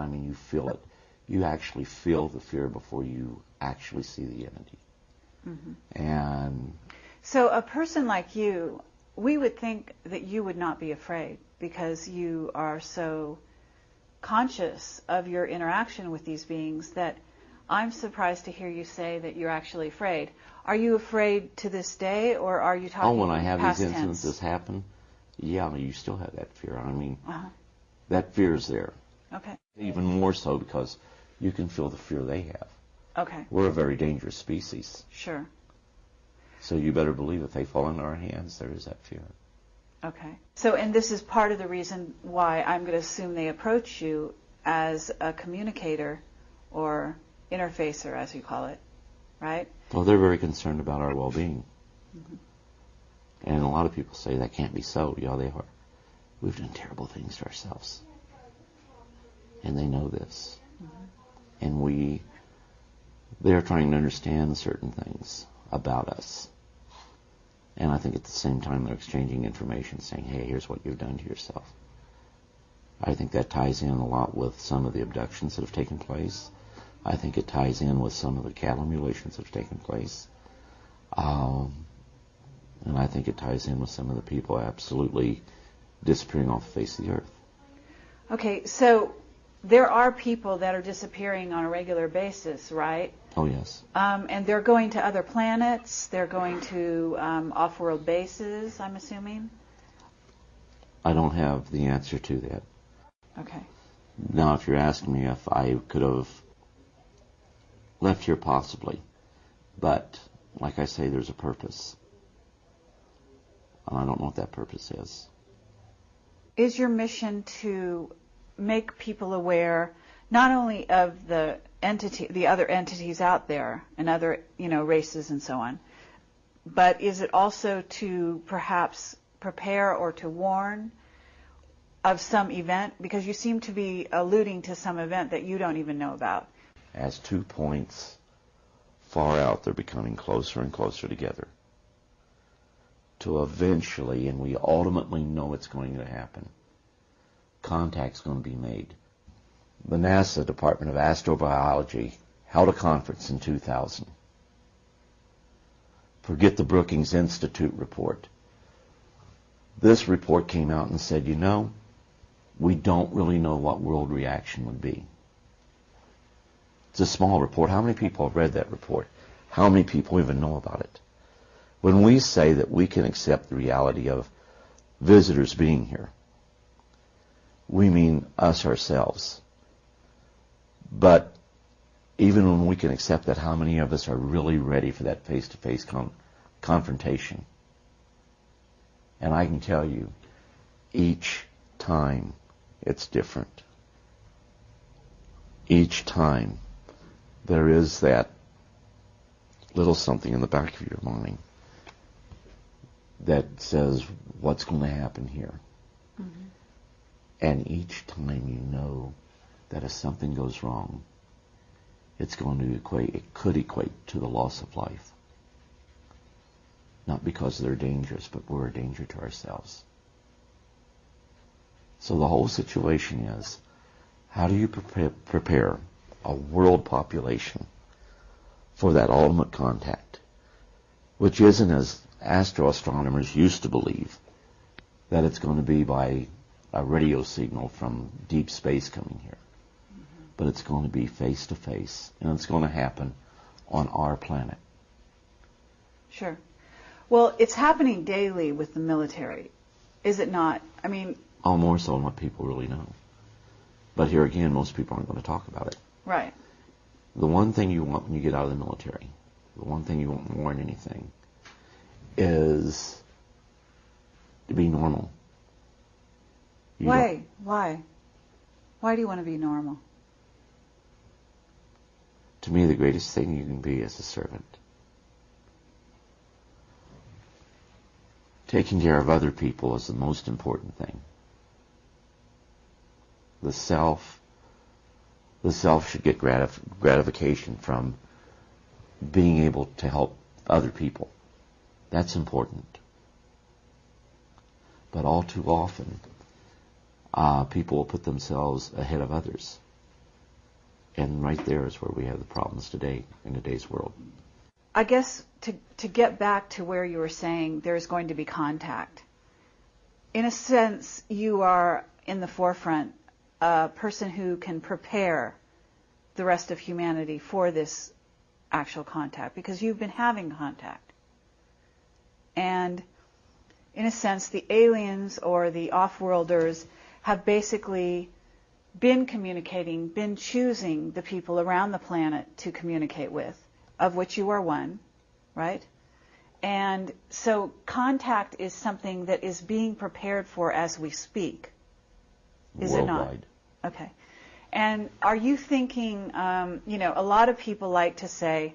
I mean, you feel it. You actually feel the fear before you actually see the entity. Mm-hmm. And so a person like you, we would think that you would not be afraid because you are so conscious of your interaction with these beings that I'm surprised to hear you say that you're actually afraid. Are you afraid to this day, or are you talking when I have past these tense? incidences happen, yeah, you still have that fear. I mean, that fear is there. Okay. Even more so because you can feel the fear they have. Okay. We're a very dangerous species. Sure. So you better believe if they fall into our hands, there is that fear. Okay. So, and this is part of the reason why I'm going to assume they approach you as a communicator or interfacer, as you call it, right? Well, they're very concerned about our well-being. Mm-hmm. And a lot of people say that can't be so. Yeah, they are. We've done terrible things to ourselves. And they know this. Mm-hmm. And they're trying to understand certain things about us. And I think at the same time they're exchanging information, saying, hey, here's what you've done to yourself. I think that ties in a lot with some of the abductions that have taken place. I think it ties in with some of the cattle mutilations that have taken place. And I think it ties in with some of the people absolutely disappearing off the face of the earth. Okay, so there are people that are disappearing on a regular basis, right? Oh, yes. And they're going to other planets, they're going to off-world bases, I'm assuming? I don't have the answer to that. Okay. Now, if you're asking me if I could have left here, possibly. But, like I say, there's a purpose. And I don't know what that purpose is. Is your mission to make people aware not only of the other entities out there and other, races and so on, but is it also to perhaps prepare or to warn of some event? Because you seem to be alluding to some event that you don't even know about. As 2 points far out, they're becoming closer and closer together. To eventually, and we ultimately know it's going to happen, contact's going to be made. The NASA Department of Astrobiology held a conference in 2000. Forget the Brookings Institute report. This report came out and said, we don't really know what world reaction would be. It's a small report. How many people have read that report? How many people even know about it? When we say that we can accept the reality of visitors being here, we mean us ourselves. But even when we can accept that, how many of us are really ready for that face-to-face confrontation? And I can tell you, each time it's different. Each time there is that little something in the back of your mind that says, what's going to happen here? Mm-hmm. And each time you know that if something goes wrong, it could equate to the loss of life. Not because they're dangerous, but we're a danger to ourselves. So the whole situation is, how do you prepare a world population for that ultimate contact, which isn't, as astroastronomers used to believe, that it's going to be by a radio signal from deep space coming here. Mm-hmm. But it's going to be face to face, and it's going to happen on our planet. Sure. Well, it's happening daily with the military, is it not? I mean... Oh, more so than what people really know. But here again, most people aren't going to talk about it. Right. The one thing you want when you get out of the military, the one thing you want more than anything, is to be normal. Why? Why do you want to be normal? To me, the greatest thing you can be is a servant. Taking care of other people is the most important thing. The self should get gratification from being able to help other people. That's important. But all too often, people will put themselves ahead of others. And right there is where we have the problems today in today's world. I guess to get back to where you were saying there's going to be contact, in a sense, you are in the forefront, a person who can prepare the rest of humanity for this actual contact, because you've been having contact. And in a sense, the aliens or the off-worlders have basically been communicating, been choosing the people around the planet to communicate with, of which you are one, right? And so contact is something that is being prepared for as we speak. Is it not? Worldwide. Okay. And are you thinking, a lot of people like to say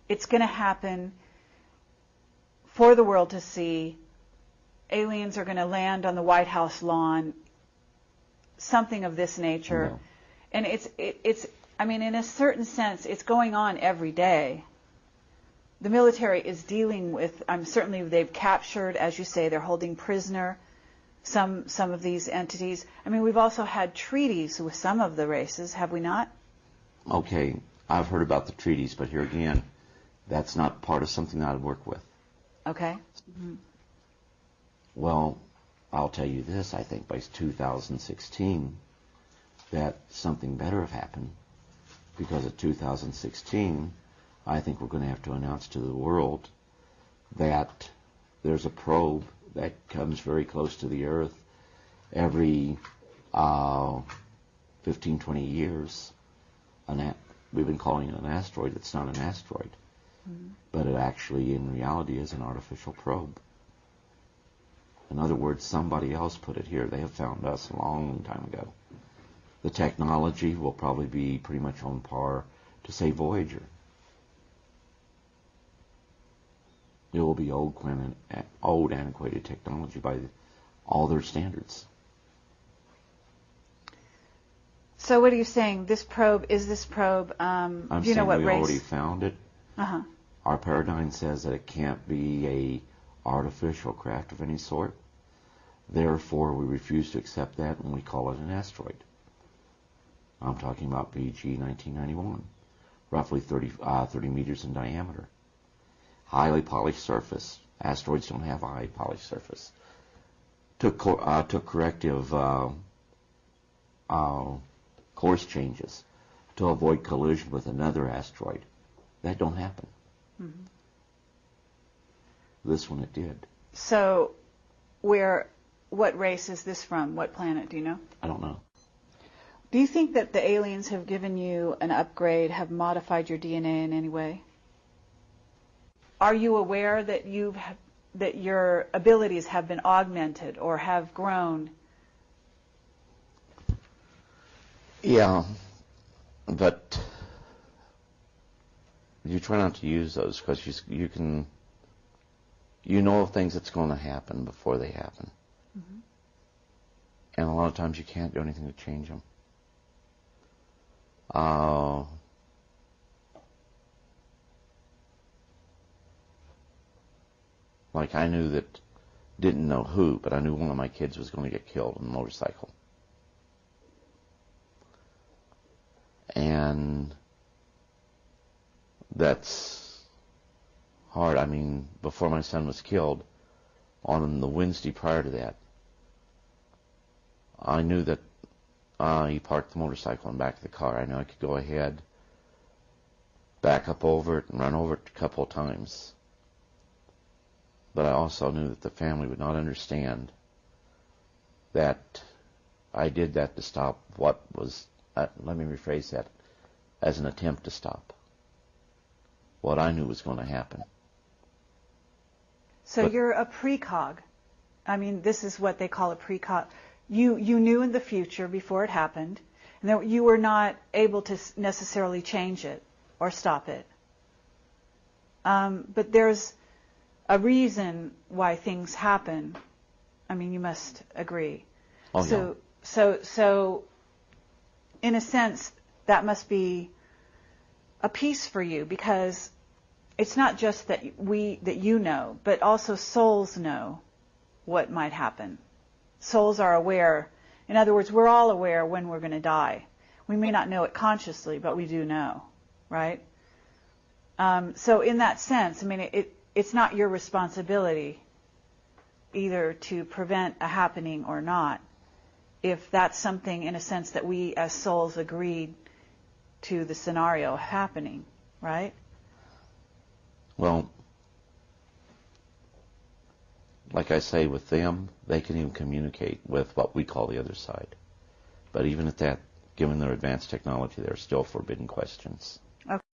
it's going to happen for the world to see, aliens are going to land on the White House lawn, something of this nature. No. And it's in a certain sense, it's going on every day. The military is dealing with, certainly they've captured, as you say, they're holding prisoner some of these entities. We've also had treaties with some of the races, have we not? Okay, I've heard about the treaties, but here again, that's not part of something that I'd work with. Okay. Mm-hmm. Well, I'll tell you this, I think by 2016 that something better have happened, because of 2016 I think we're going to have to announce to the world that there's a probe that comes very close to the Earth every 15, 20 years. We've been calling it an asteroid. It's not an asteroid. Mm-hmm. But it actually, in reality, is an artificial probe. In other words, somebody else put it here. They have found us a long time ago. The technology will probably be pretty much on par to, say, Voyager. It will be old, antiquated technology by all their standards. So what are you saying? Is this probe, I'm do you know what saying we race? already found it. Uh-huh. Our paradigm says that it can't be a artificial craft of any sort. Therefore, we refuse to accept that and we call it an asteroid. I'm talking about BG 1991, roughly 30 meters in diameter. Highly polished surface. Asteroids don't have a high polished surface. Took corrective course changes to avoid collision with another asteroid. That don't happen. Mm-hmm. This one it did. So, what race is this from? What planet, do you know? I don't know. Do you think that the aliens have given you an upgrade, have modified your DNA in any way? Are you aware that that your abilities have been augmented or have grown? Yeah, but you try not to use those because you know of things that's going to happen before they happen. Mm-hmm. And a lot of times you can't do anything to change them. Like I didn't know who, but I knew one of my kids was going to get killed on a motorcycle. And that's hard. Before my son was killed, on the Wednesday prior to that, I knew that he parked the motorcycle in the back of the car. I knew I could go ahead, back up over it, and run over it a couple of times. But I also knew that the family would not understand that I did that to stop what was, let me rephrase that, as an attempt to stop what I knew was going to happen. So you're a precog. This is what they call a precog. You knew in the future before it happened, and that you were not able to necessarily change it or stop it. But there's a reason why things happen. You must agree. Oh, yeah. So, in a sense, that must be a peace for you, because it's not just that you know, but also souls know what might happen. Souls are aware. In other words, we're all aware when we're going to die. We may not know it consciously, but we do know, right? So in that sense, I mean, it's not your responsibility either to prevent a happening or not, if that's something, in a sense, that we as souls agreed to the scenario happening, right? Well, like I say, with them, they can even communicate with what we call the other side. But even at that, given their advanced technology, there are still forbidden questions.